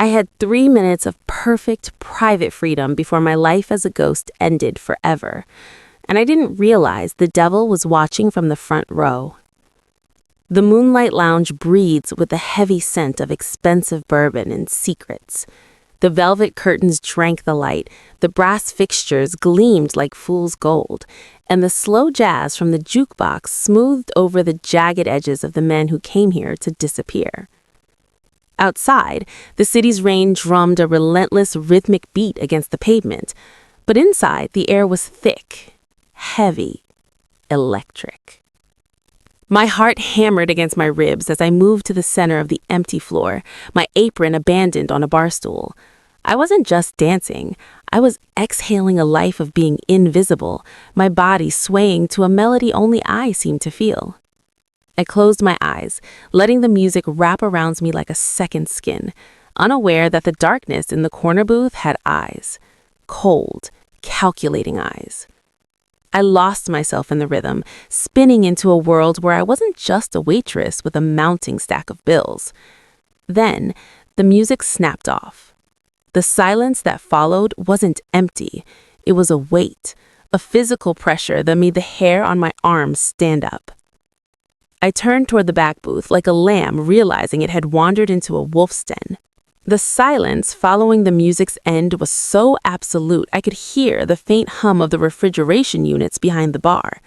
I had 3 minutes of perfect private freedom before my life as a ghost ended forever. And I didn't realize the devil was watching from the front row. The Moonlight Lounge breathes with the heavy scent of expensive bourbon and secrets. The velvet curtains drank the light, the brass fixtures gleamed like fool's gold, and the slow jazz from the jukebox smoothed over the jagged edges of the men who came here to disappear. Outside, the city's rain drummed a relentless rhythmic beat against the pavement, but inside the air was thick, heavy, electric. My heart hammered against my ribs as I moved to the center of the empty floor, my apron abandoned on a bar stool. I wasn't just dancing. I was exhaling a life of being invisible, my body swaying to a melody only I seemed to feel. I closed my eyes, letting the music wrap around me like a second skin, unaware that the darkness in the corner booth had eyes. Cold, calculating eyes. I lost myself in the rhythm, spinning into a world where I wasn't just a waitress with a mounting stack of bills. Then, the music snapped off. The silence that followed wasn't empty. It was a weight, a physical pressure that made the hair on my arms stand up. I turned toward the back booth like a lamb realizing it had wandered into a wolf's den. The silence following the music's end was so absolute I could hear the faint hum of the refrigeration units behind the bar.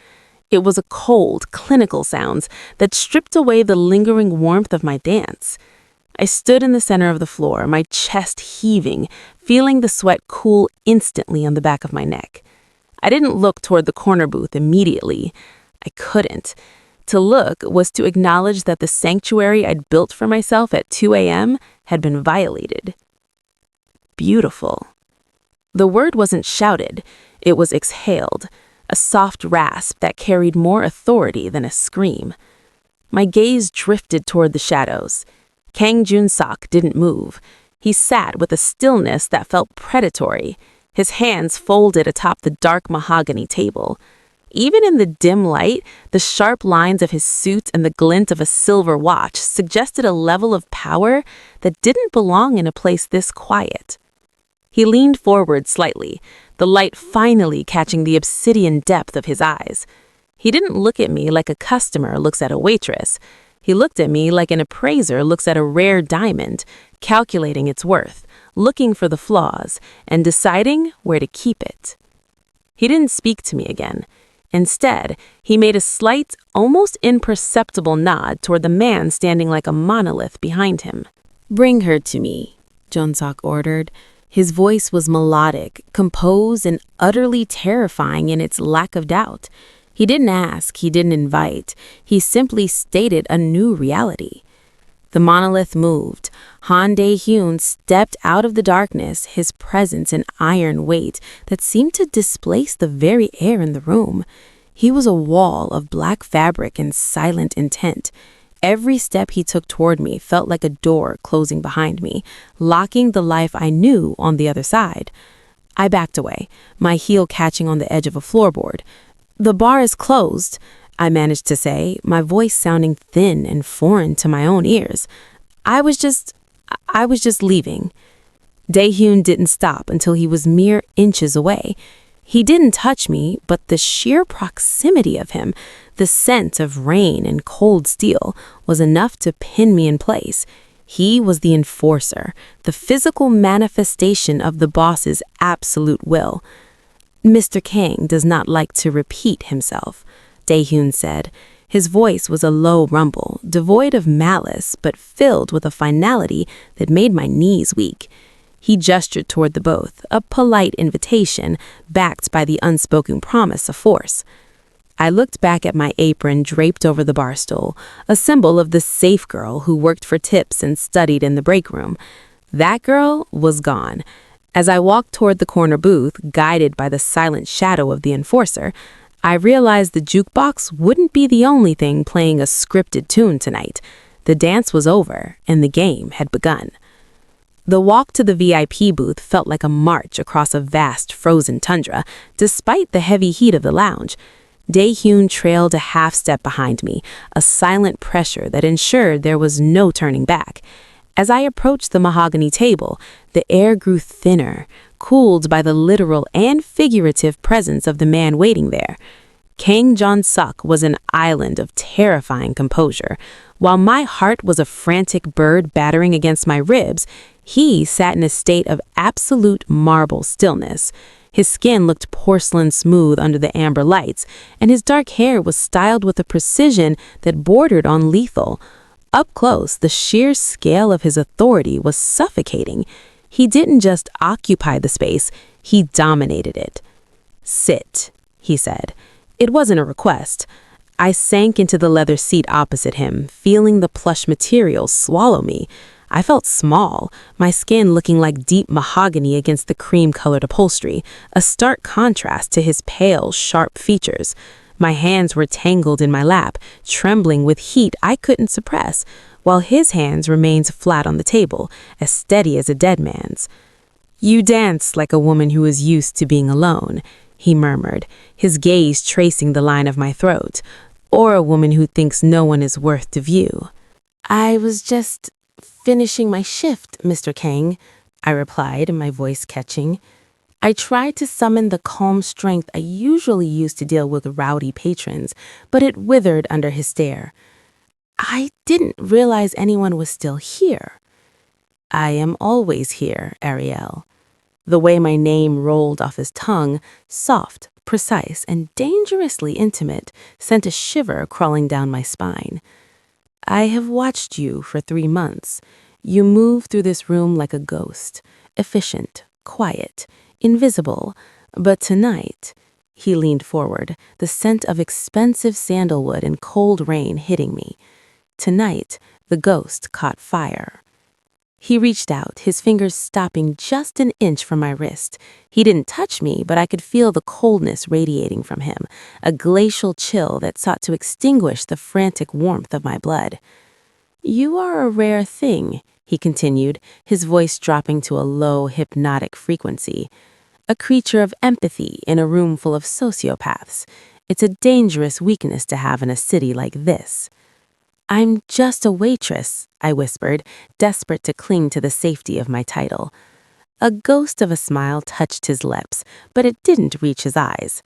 It was a cold, clinical sound that stripped away the lingering warmth of my dance. I stood in the center of the floor, my chest heaving, feeling the sweat cool instantly on the back of my neck. I didn't look toward the corner booth immediately. I couldn't. To look was to acknowledge that the sanctuary I'd built for myself at 2 a.m. had been violated. Beautiful. The word wasn't shouted, it was exhaled, a soft rasp that carried more authority than a scream. My gaze drifted toward the shadows. Kang Jun's sock didn't move. He sat with a stillness that felt predatory, his hands folded atop the dark mahogany table. Even in the dim light, the sharp lines of his suit and the glint of a silver watch suggested a level of power that didn't belong in a place this quiet. He leaned forward slightly, the light finally catching the obsidian depth of his eyes. He didn't look at me like a customer looks at a waitress. He looked at me like an appraiser looks at a rare diamond, calculating its worth, looking for the flaws, and deciding where to keep it. He didn't speak to me again. Instead, he made a slight, almost imperceptible nod toward the man standing like a monolith behind him. "Bring her to me," Jun-sok ordered. His voice was melodic, composed, and utterly terrifying in its lack of doubt. He didn't ask, he didn't invite. He simply stated a new reality. The monolith moved. Han Dae-hyun stepped out of the darkness, his presence an iron weight that seemed to displace the very air in the room. He was a wall of black fabric and silent intent. Every step he took toward me felt like a door closing behind me, locking the life I knew on the other side. I backed away, my heel catching on the edge of a floorboard. "The bar is closed," I managed to say, my voice sounding thin and foreign to my own ears. I was just leaving. Dae-hyun didn't stop until he was mere inches away. He didn't touch me, but the sheer proximity of him, the scent of rain and cold steel, was enough to pin me in place. He was the enforcer, the physical manifestation of the boss's absolute will. "Mr. Kang does not like to repeat himself," Dae-hyun said. His voice was a low rumble, devoid of malice, but filled with a finality that made my knees weak. He gestured toward the both, a polite invitation, backed by the unspoken promise of force. I looked back at my apron draped over the bar stool, a symbol of the safe girl who worked for tips and studied in the break room. That girl was gone. As I walked toward the corner booth, guided by the silent shadow of the enforcer, I realized the jukebox wouldn't be the only thing playing a scripted tune tonight. The dance was over, and the game had begun. The walk to the VIP booth felt like a march across a vast frozen tundra, despite the heavy heat of the lounge. Dae-hyun trailed a half step behind me, a silent pressure that ensured there was no turning back. As I approached the mahogany table, the air grew thinner, cooled by the literal and figurative presence of the man waiting there. Kang Jun was an island of terrifying composure. While my heart was a frantic bird battering against my ribs, he sat in a state of absolute marble stillness. His skin looked porcelain smooth under the amber lights, and his dark hair was styled with a precision that bordered on lethal. Up close, the sheer scale of his authority was suffocating. He didn't just occupy the space, he dominated it. "Sit," he said. It wasn't a request. I sank into the leather seat opposite him, feeling the plush material swallow me. I felt small, my skin looking like deep mahogany against the cream-colored upholstery, a stark contrast to his pale, sharp features. My hands were tangled in my lap, trembling with heat I couldn't suppress, while his hands remained flat on the table, as steady as a dead man's. "You dance like a woman who is used to being alone," he murmured, his gaze tracing the line of my throat, "or a woman who thinks no one is worth to view." "I was just finishing my shift, Mr. Kang," I replied, my voice catching. I tried to summon the calm strength I usually use to deal with rowdy patrons, but it withered under his stare. "I didn't realize anyone was still here." "I am always here, Ariel." The way my name rolled off his tongue, soft, precise, and dangerously intimate, sent a shiver crawling down my spine. "I have watched you for 3 months. You move through this room like a ghost, efficient, quiet, invisible. But tonight," he leaned forward, the scent of expensive sandalwood and cold rain hitting me. "Tonight, the ghost caught fire." He reached out, his fingers stopping just an inch from my wrist. He didn't touch me, but I could feel the coldness radiating from him, a glacial chill that sought to extinguish the frantic warmth of my blood. "You are a rare thing," he continued, his voice dropping to a low, hypnotic frequency. "A creature of empathy in a room full of sociopaths. It's a dangerous weakness to have in a city like this." "I'm just a waitress," I whispered, desperate to cling to the safety of my title. A ghost of a smile touched his lips, but it didn't reach his eyes.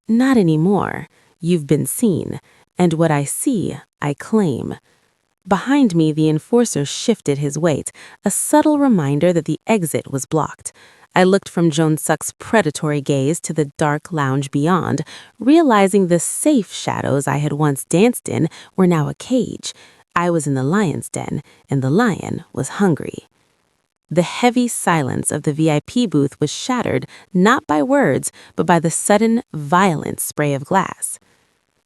"Not anymore. You've been seen, and what I see, I claim." Behind me, the enforcer shifted his weight, a subtle reminder that the exit was blocked. I looked from Jun-suk's predatory gaze to the dark lounge beyond, realizing the safe shadows I had once danced in were now a cage. I was in the lion's den, and the lion was hungry. The heavy silence of the VIP booth was shattered not by words, but by the sudden, violent spray of glass.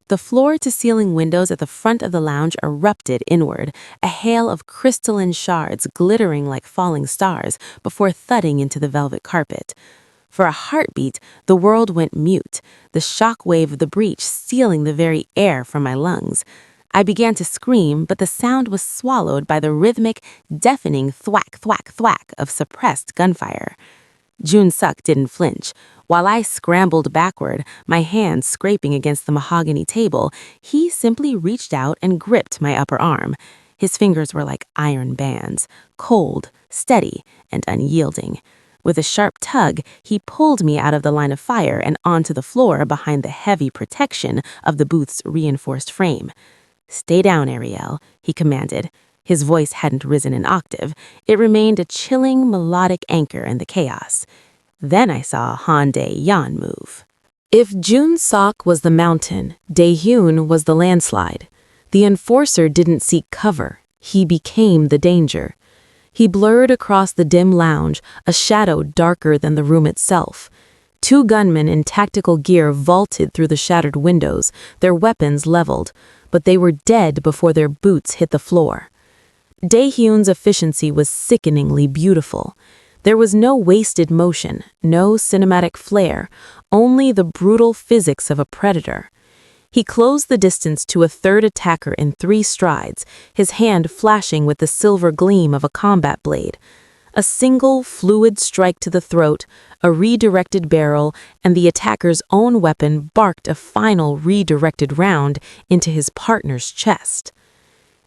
The floor-to-ceiling windows at the front of the lounge erupted inward, a hail of crystalline shards glittering like falling stars before thudding into the velvet carpet. For a heartbeat, the world went mute, the shock wave of the breach stealing the very air from my lungs. I began to scream, but the sound was swallowed by the rhythmic, deafening thwack, thwack, thwack of suppressed gunfire. Jun-suk didn't flinch. While I scrambled backward, my hands scraping against the mahogany table, he simply reached out and gripped my upper arm. His fingers were like iron bands, cold, steady, and unyielding. With a sharp tug, he pulled me out of the line of fire and onto the floor behind the heavy protection of the booth's reinforced frame. "Stay down, Ariel," he commanded. His voice hadn't risen an octave. It remained a chilling, melodic anchor in the chaos. Then I saw Han Dae-yeon move. If Jun-suk was the mountain, Dae-hyun was the landslide. The enforcer didn't seek cover. He became the danger. He blurred across the dim lounge, a shadow darker than the room itself. 2 gunmen in tactical gear vaulted through the shattered windows, their weapons leveled, but they were dead before their boots hit the floor. Dae-hyun's efficiency was sickeningly beautiful. There was no wasted motion, no cinematic flair, only the brutal physics of a predator. He closed the distance to a third attacker in 3 strides, his hand flashing with the silver gleam of a combat blade. A single, fluid strike to the throat, a redirected barrel, and the attacker's own weapon barked a final redirected round into his partner's chest.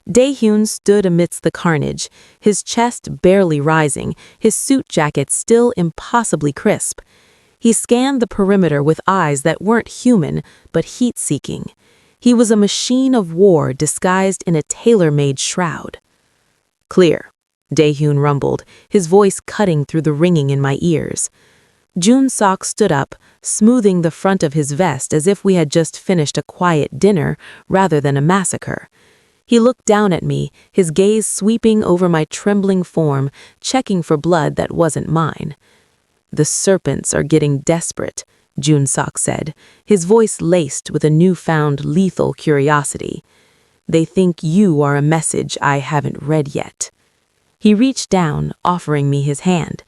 Dae-hyun stood amidst the carnage, his chest barely rising, his suit jacket still impossibly crisp. He scanned the perimeter with eyes that weren't human, but heat-seeking. He was a machine of war disguised in a tailor-made shroud. "Clear," Dae-hyun rumbled, his voice cutting through the ringing in my ears. Jun-sok stood up, smoothing the front of his vest as if we had just finished a quiet dinner rather than a massacre. He looked down at me, his gaze sweeping over my trembling form, checking for blood that wasn't mine. "The serpents are getting desperate," Jun-sok said, his voice laced with a newfound lethal curiosity. "They think you are a message I haven't read yet." He reached down, offering me his hand.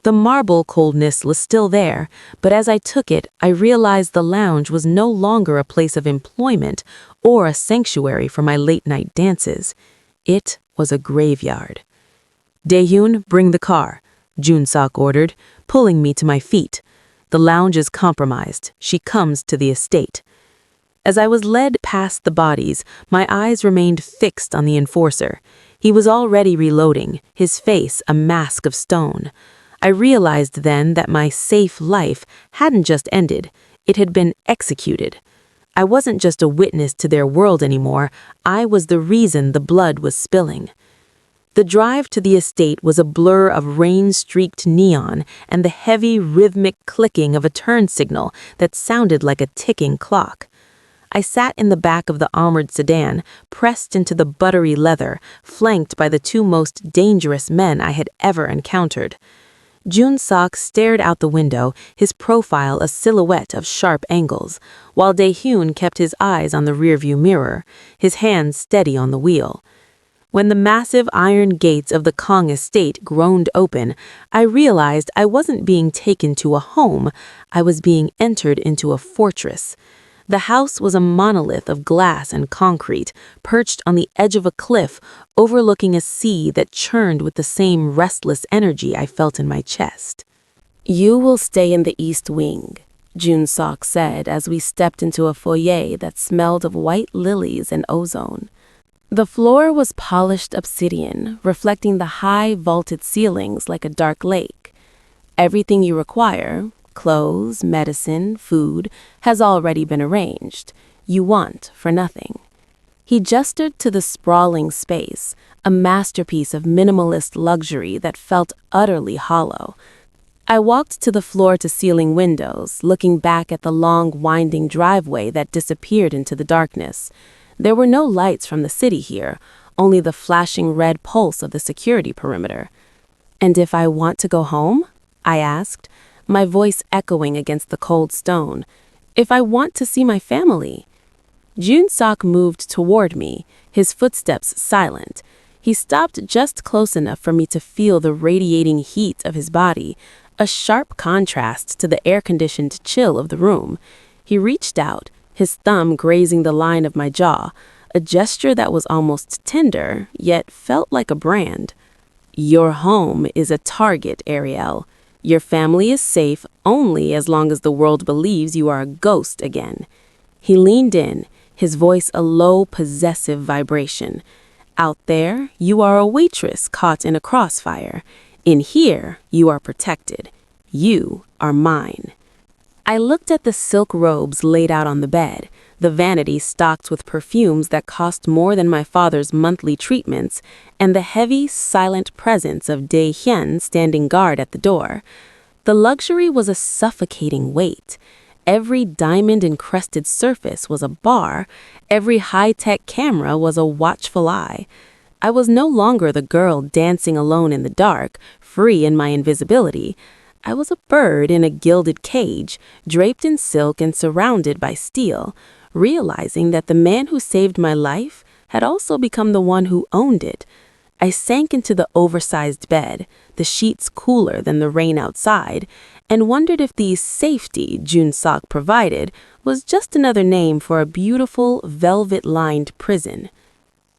The marble coldness was still there, but as I took it, I realized the lounge was no longer a place of employment or a sanctuary for my late-night dances. It was a graveyard. "Dae-hyun, bring the car," Jun-sok ordered, pulling me to my feet. "The lounge is compromised. She comes to the estate." As I was led past the bodies, my eyes remained fixed on the enforcer. He was already reloading, his face a mask of stone. I realized then that my safe life hadn't just ended, it had been executed. I wasn't just a witness to their world anymore, I was the reason the blood was spilling. The drive to the estate was a blur of rain-streaked neon and the heavy, rhythmic clicking of a turn signal that sounded like a ticking clock. I sat in the back of the armored sedan, pressed into the buttery leather, flanked by the two most dangerous men I had ever encountered. Jun-sok stared out the window, his profile a silhouette of sharp angles, while Dae-hyun kept his eyes on the rearview mirror, his hands steady on the wheel. When the massive iron gates of the Kang estate groaned open, I realized I wasn't being taken to a home, I was being entered into a fortress. The house was a monolith of glass and concrete, perched on the edge of a cliff, overlooking a sea that churned with the same restless energy I felt in my chest. "You will stay in the East Wing," Jun-sok said as we stepped into a foyer that smelled of white lilies and ozone. The floor was polished obsidian, reflecting the high vaulted ceilings like a dark lake. Everything you require, clothes, medicine, food, has already been arranged. You want for nothing. He gestured to the sprawling space, a masterpiece of minimalist luxury that felt utterly hollow. I walked to the floor-to-ceiling windows, looking back at the long, winding driveway that disappeared into the darkness. There were no lights from the city here, only the flashing red pulse of the security perimeter. "And if I want to go home?" I asked, my voice echoing against the cold stone. "If I want to see my family?" Jun-sok moved toward me, his footsteps silent. He stopped just close enough for me to feel the radiating heat of his body, a sharp contrast to the air-conditioned chill of the room. He reached out, his thumb grazing the line of my jaw, a gesture that was almost tender, yet felt like a brand. "Your home is a target, Ariel. Your family is safe only as long as the world believes you are a ghost again." He leaned in, his voice a low, possessive vibration. "Out there, you are a waitress caught in a crossfire. In here, you are protected. You are mine." I looked at the silk robes laid out on the bed, the vanity stocked with perfumes that cost more than my father's monthly treatments, and the heavy, silent presence of Dae-hyun standing guard at the door. The luxury was a suffocating weight. Every diamond-encrusted surface was a bar, every high-tech camera was a watchful eye. I was no longer the girl dancing alone in the dark, free in my invisibility. I was a bird in a gilded cage, draped in silk and surrounded by steel, realizing that the man who saved my life had also become the one who owned it. I sank into the oversized bed, the sheets cooler than the rain outside, and wondered if the safety Jun-sok provided was just another name for a beautiful, velvet-lined prison.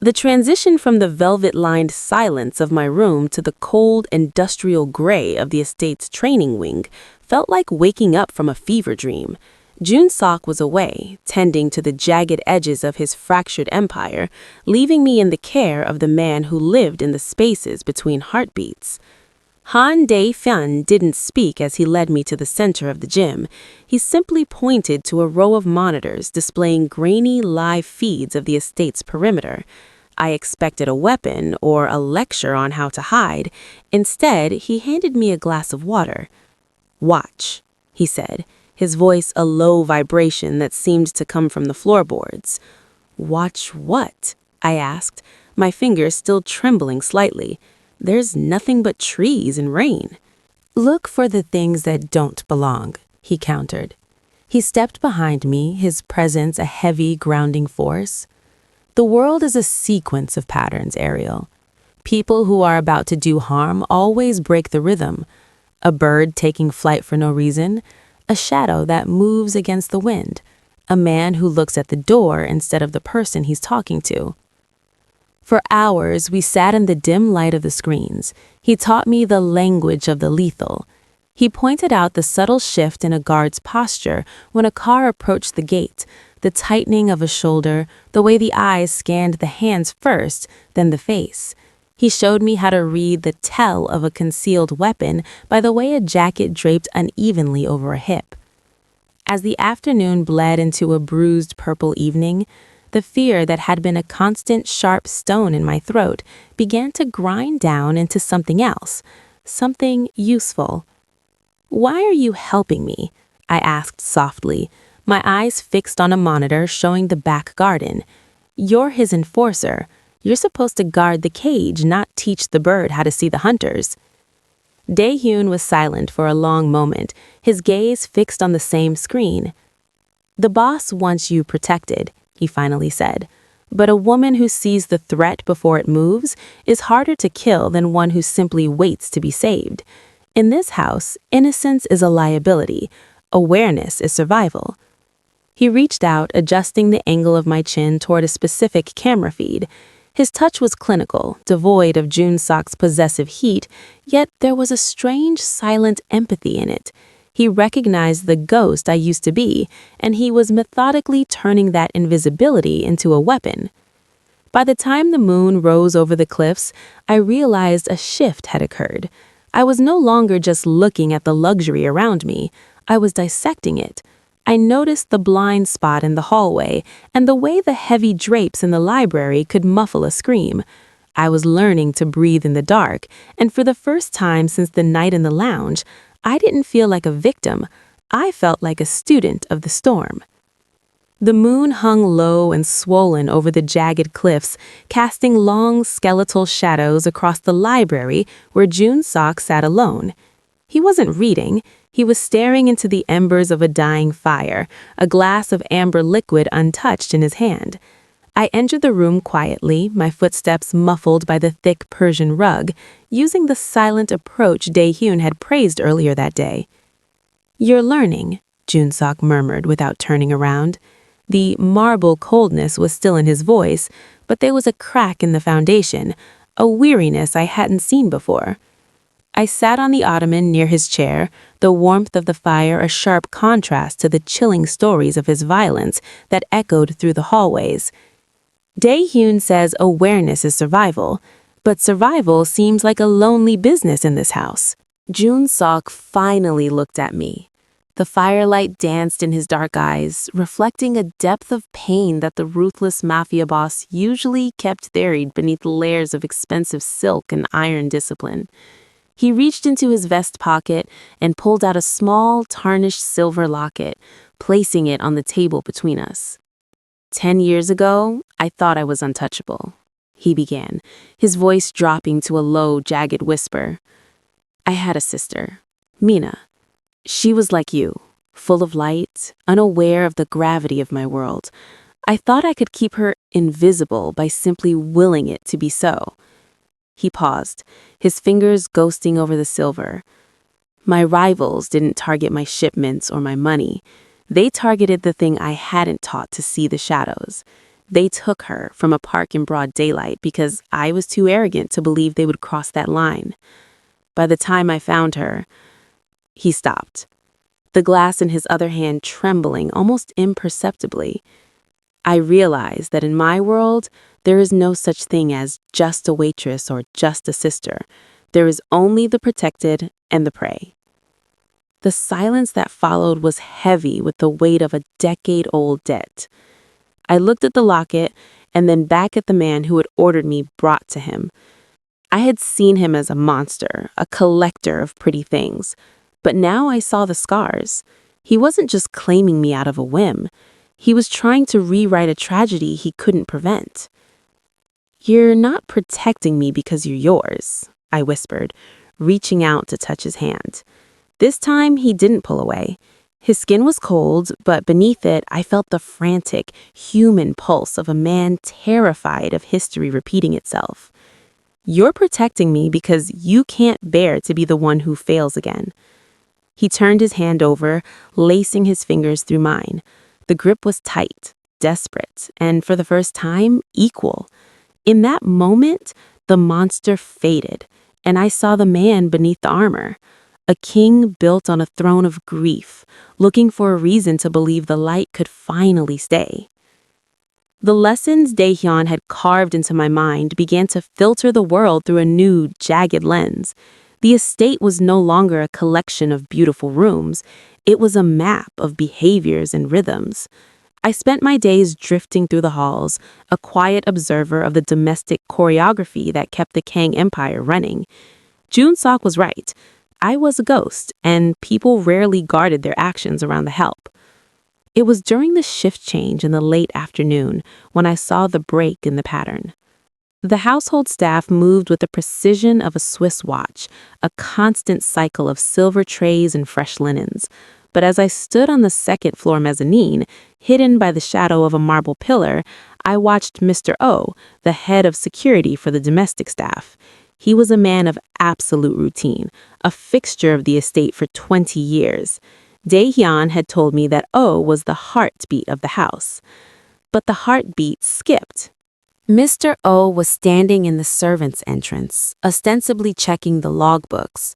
The transition from the velvet-lined silence of my room to the cold, industrial gray of the estate's training wing felt like waking up from a fever dream. Jun Sok was away, tending to the jagged edges of his fractured empire, leaving me in the care of the man who lived in the spaces between heartbeats. Han Dae-fyun didn't speak as he led me to the center of the gym. He simply pointed to a row of monitors displaying grainy live feeds of the estate's perimeter. I expected a weapon or a lecture on how to hide. Instead, he handed me a glass of water. "Watch," he said, his voice a low vibration that seemed to come from the floorboards. "Watch what?" I asked, my fingers still trembling slightly. "There's nothing but trees and rain." "Look for the things that don't belong," he countered. He stepped behind me, his presence a heavy, grounding force. "The world is a sequence of patterns, Ariel. People who are about to do harm always break the rhythm. A bird taking flight for no reason, a shadow that moves against the wind, a man who looks at the door instead of the person he's talking to." For hours, we sat in the dim light of the screens. He taught me the language of the lethal. He pointed out the subtle shift in a guard's posture when a car approached the gate, the tightening of a shoulder, the way the eyes scanned the hands first, then the face. He showed me how to read the tell of a concealed weapon by the way a jacket draped unevenly over a hip. As the afternoon bled into a bruised purple evening, the fear that had been a constant sharp stone in my throat began to grind down into something else, something useful. "Why are you helping me?" I asked softly, my eyes fixed on a monitor showing the back garden. "You're his enforcer. You're supposed to guard the cage, not teach the bird how to see the hunters." Dae-hyun was silent for a long moment, his gaze fixed on the same screen. "The boss wants you protected," he finally said. "But a woman who sees the threat before it moves is harder to kill than one who simply waits to be saved. In this house, innocence is a liability. Awareness is survival." He reached out, adjusting the angle of my chin toward a specific camera feed. His touch was clinical, devoid of Jun Sok's possessive heat, yet there was a strange, silent empathy in it. He recognized the ghost I used to be, and he was methodically turning that invisibility into a weapon. By the time the moon rose over the cliffs, I realized a shift had occurred. I was no longer just looking at the luxury around me. I was dissecting it. I noticed the blind spot in the hallway and the way the heavy drapes in the library could muffle a scream. I was learning to breathe in the dark, and for the first time since the night in the lounge, I didn't feel like a victim. I felt like a student of the storm. The moon hung low and swollen over the jagged cliffs, casting long skeletal shadows across the library where Jun Sok sat alone. He wasn't reading. He was staring into the embers of a dying fire, a glass of amber liquid untouched in his hand. I entered the room quietly, my footsteps muffled by the thick Persian rug, using the silent approach Dae-hyun had praised earlier that day. "You're learning," Jun Sok murmured without turning around. The marble coldness was still in his voice, but there was a crack in the foundation, a weariness I hadn't seen before. I sat on the ottoman near his chair, the warmth of the fire a sharp contrast to the chilling stories of his violence that echoed through the hallways. Dae-hyun says awareness is survival, but survival seems like a lonely business in this house. Jun Sok finally looked at me. The firelight danced in his dark eyes, reflecting a depth of pain that the ruthless mafia boss usually kept buried beneath layers of expensive silk and iron discipline. He reached into his vest pocket and pulled out a small, tarnished silver locket, placing it on the table between us. 10 years ago, I thought I was untouchable, he began, his voice dropping to a low, jagged whisper. I had a sister, Mina. She was like you, full of light, unaware of the gravity of my world. I thought I could keep her invisible by simply willing it to be so. He paused, his fingers ghosting over the silver. My rivals didn't target my shipments or my money. They targeted the thing I hadn't taught to see the shadows. They took her from a park in broad daylight because I was too arrogant to believe they would cross that line. By the time I found her, he stopped. the glass in his other hand trembling almost imperceptibly. I realized that in my world, there is no such thing as just a waitress or just a sister. There is only the protected and the prey. The silence that followed was heavy with the weight of a decade-old debt. I looked at the locket and then back at the man who had ordered me brought to him. I had seen him as a monster, a collector of pretty things, but now I saw the scars. He wasn't just claiming me out of a whim. He was trying to rewrite a tragedy he couldn't prevent. "You're not protecting me because you're yours," I whispered, reaching out to touch his hand. This time, he didn't pull away. His skin was cold, but beneath it, I felt the frantic, human pulse of a man terrified of history repeating itself. "You're protecting me because you can't bear to be the one who fails again." He turned his hand over, lacing his fingers through mine. The grip was tight, desperate, and for the first time, equal. In that moment, the monster faded, and I saw the man beneath the armor. A king built on a throne of grief, looking for a reason to believe the light could finally stay. The lessons Daehyun had carved into my mind began to filter the world through a new, jagged lens. The estate was no longer a collection of beautiful rooms. It was a map of behaviors and rhythms. I spent my days drifting through the halls, a quiet observer of the domestic choreography that kept the Kang Empire running. Jun-sok was right. I was a ghost, and people rarely guarded their actions around the help. It was during the shift change in the late afternoon when I saw the break in the pattern. The household staff moved with the precision of a Swiss watch, a constant cycle of silver trays and fresh linens. But as I stood on the second-floor mezzanine, hidden by the shadow of a marble pillar, I watched Mr. O, the head of security for the domestic staff. He was a man of absolute routine, a fixture of the estate for 20 years. Daehyun had told me that O was the heartbeat of the house. But the heartbeat skipped. Mr. O was standing in the servants' entrance, ostensibly checking the logbooks.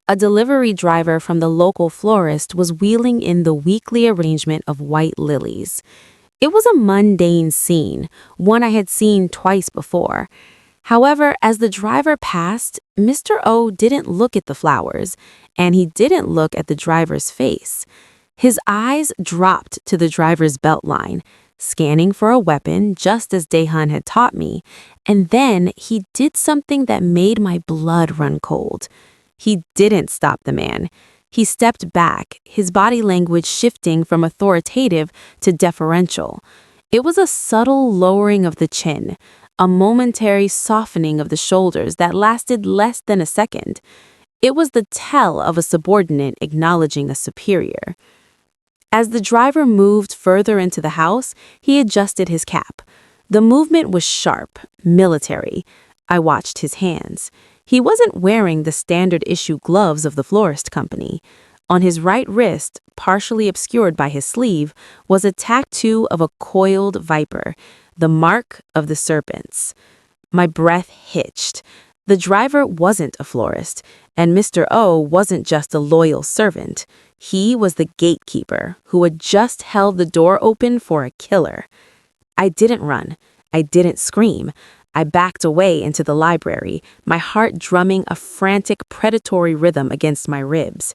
A delivery driver from the local florist was wheeling in the weekly arrangement of white lilies. It was a mundane scene, one I had seen twice before. However, as the driver passed, Mr. O didn't look at the flowers, and he didn't look at the driver's face. His eyes dropped to the driver's belt line, scanning for a weapon just as Daehyun had taught me, and then he did something that made my blood run cold. He didn't stop the man. He stepped back, his body language shifting from authoritative to deferential. It was a subtle lowering of the chin, a momentary softening of the shoulders that lasted less than a second. It was the tell of a subordinate acknowledging a superior. As the driver moved further into the house, he adjusted his cap. The movement was sharp, military. I watched his hands. He wasn't wearing the standard-issue gloves of the florist company. On his right wrist, partially obscured by his sleeve, was a tattoo of a coiled viper, the mark of the serpents. My breath hitched. The driver wasn't a florist, and Mr. O wasn't just a loyal servant. He was the gatekeeper who had just held the door open for a killer. I didn't run. I didn't scream. I backed away into the library, my heart drumming a frantic predatory rhythm against my ribs.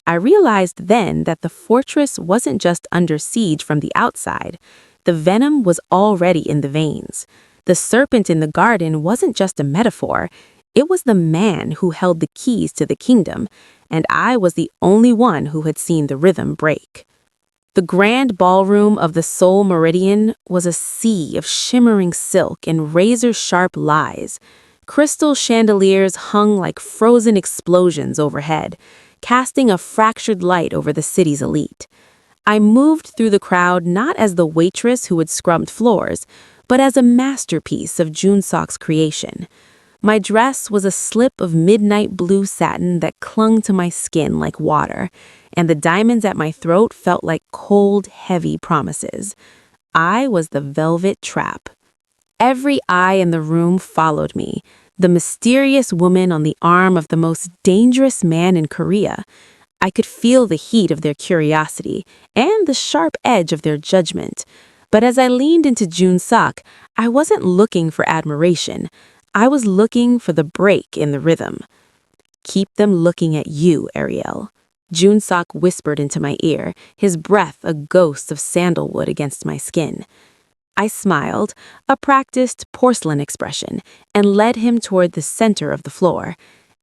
I realized then that the fortress wasn't just under siege from the outside. The venom was already in the veins. The serpent in the garden wasn't just a metaphor. It was the man who held the keys to the kingdom, and I was the only one who had seen the rhythm break. The grand ballroom of the Seoul Meridian was a sea of shimmering silk and razor-sharp lies. Crystal chandeliers hung like frozen explosions overhead, casting a fractured light over the city's elite. I moved through the crowd not as the waitress who had scrubbed floors, but as a masterpiece of Jun-sok's creation. My dress was a slip of midnight blue satin that clung to my skin like water, and the diamonds at my throat felt like cold, heavy promises. I was the velvet trap. Every eye in the room followed me, the mysterious woman on the arm of the most dangerous man in Korea. I could feel the heat of their curiosity and the sharp edge of their judgment. But as I leaned into Jun-sok, I wasn't looking for admiration. I was looking for the break in the rhythm. "Keep them looking at you, Ariel," Jun-sok whispered into my ear, his breath a ghost of sandalwood against my skin. I smiled, a practiced porcelain expression, and led him toward the center of the floor.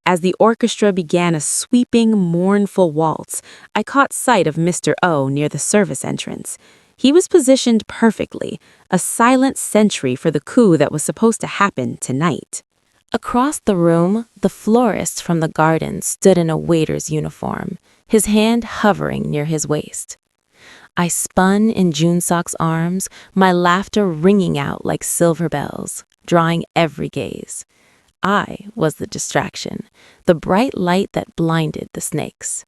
As the orchestra began a sweeping, mournful waltz, I caught sight of Mr. O near the service entrance. He was positioned perfectly, a silent sentry for the coup that was supposed to happen tonight. Across the room, the florist from the garden stood in a waiter's uniform, his hand hovering near his waist. I spun in Jun-sok's arms, my laughter ringing out like silver bells, drawing every gaze. I was the distraction, the bright light that blinded the snakes.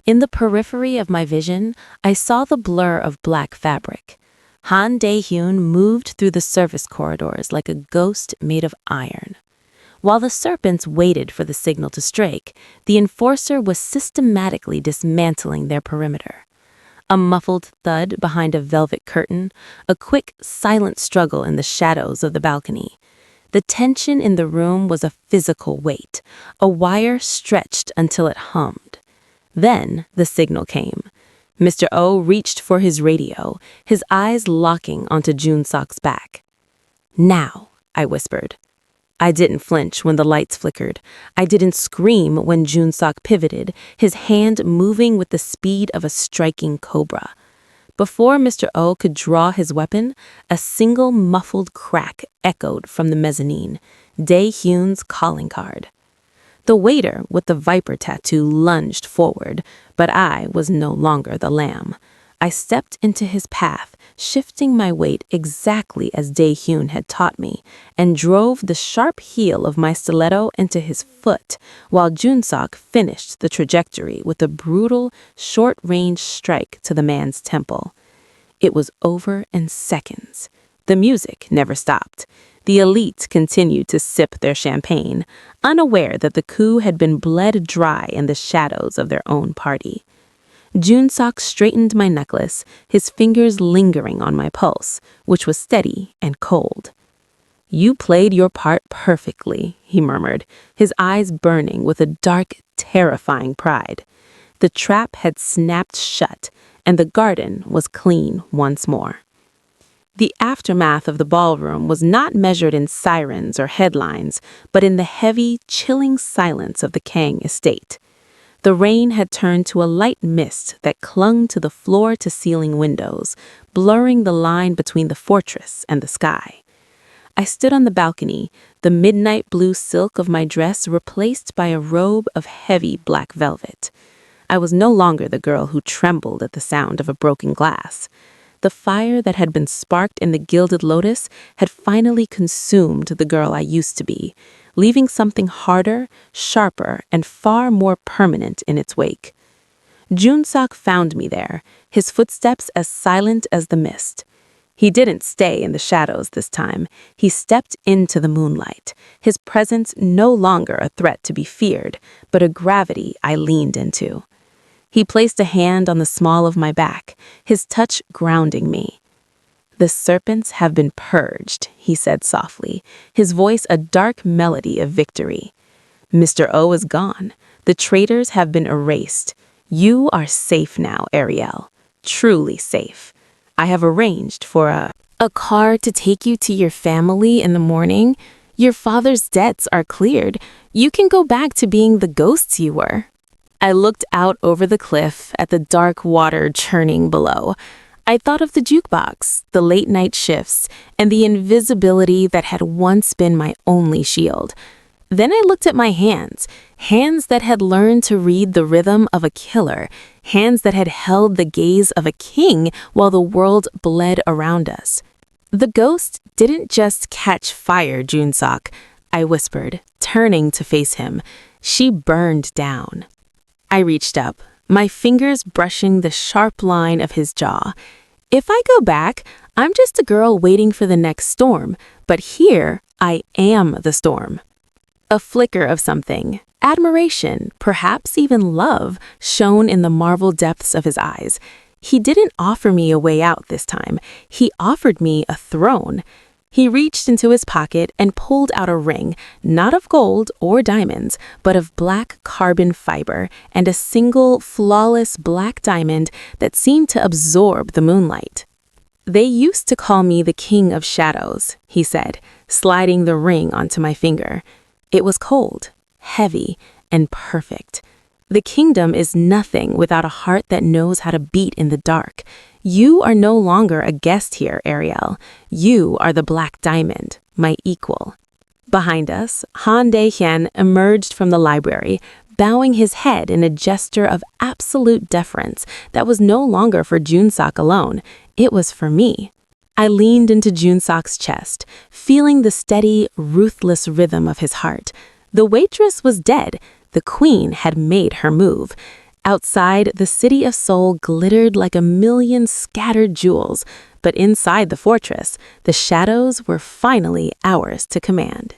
In the periphery of my vision, I saw the blur of black fabric. Han Dae-hyun moved through the service corridors like a ghost made of iron. While the serpents waited for the signal to strike, the enforcer was systematically dismantling their perimeter. A muffled thud behind a velvet curtain, a quick, silent struggle in the shadows of the balcony. The tension in the room was a physical weight, a wire stretched until it hummed. Then the signal came. Mr. O reached for his radio, his eyes locking onto Jun-sok's back. "Now," I whispered. I didn't flinch when the lights flickered. I didn't scream when Jun-sok pivoted, his hand moving with the speed of a striking cobra. Before Mr. O could draw his weapon, a single muffled crack echoed from the mezzanine, Dae-hyun's calling card. The waiter with the viper tattoo lunged forward, but I was no longer the lamb. I stepped into his path, shifting my weight exactly as Dae-hyun had taught me, and drove the sharp heel of my stiletto into his foot, while Jun-sok finished the trajectory with a brutal, short-range strike to the man's temple. It was over in seconds. The music never stopped. The elite continued to sip their champagne, unaware that the coup had been bled dry in the shadows of their own party. Jun-sok straightened my necklace, his fingers lingering on my pulse, which was steady and cold. "You played your part perfectly," he murmured, his eyes burning with a dark, terrifying pride. The trap had snapped shut, and the garden was clean once more. The aftermath of the ballroom was not measured in sirens or headlines, but in the heavy, chilling silence of the Kang estate. The rain had turned to a light mist that clung to the floor-to-ceiling windows, blurring the line between the fortress and the sky. I stood on the balcony, the midnight blue silk of my dress replaced by a robe of heavy black velvet. I was no longer the girl who trembled at the sound of a broken glass. The fire that had been sparked in the Gilded Lotus had finally consumed the girl I used to be, leaving something harder, sharper, and far more permanent in its wake. Jun-sok found me there, his footsteps as silent as the mist. He didn't stay in the shadows this time. He stepped into the moonlight, his presence no longer a threat to be feared, but a gravity I leaned into. He placed a hand on the small of my back, his touch grounding me. "The serpents have been purged," he said softly, his voice a dark melody of victory. "Mr. O is gone. The traitors have been erased. You are safe now, Ariel. Truly safe. I have arranged for a car to take you to your family in the morning. Your father's debts are cleared. You can go back to being the ghosts you were." I looked out over the cliff at the dark water churning below. I thought of the jukebox, the late-night shifts, and the invisibility that had once been my only shield. Then I looked at my hands, hands that had learned to read the rhythm of a killer, hands that had held the gaze of a king while the world bled around us. "The ghost didn't just catch fire, Jun-sok," I whispered, turning to face him. "She burned down." I reached up, my fingers brushing the sharp line of his jaw. If I go back, I'm just a girl waiting for the next storm, but here I am the storm. A flicker of something, Admiration, perhaps even love, shone in the marble depths of his eyes. He didn't offer me a way out this time. He offered me a throne. He reached into his pocket and pulled out a ring, not of gold or diamonds, but of black carbon fiber and a single, flawless black diamond that seemed to absorb the moonlight. "They used to call me the King of Shadows," he said, sliding the ring onto my finger. It was cold, heavy, and perfect. The kingdom is nothing without a heart that knows how to beat in the dark. You are no longer a guest here, Ariel. You are the Black Diamond, my equal. Behind us, Han Dae-hyun emerged from the library, bowing his head in a gesture of absolute deference that was no longer for Junseok alone. It was for me. I leaned into Junseok's chest, feeling the steady, ruthless rhythm of his heart. The waitress was dead. The queen had made her move. Outside, the city of Seoul glittered like a million scattered jewels, but inside the fortress, the shadows were finally ours to command.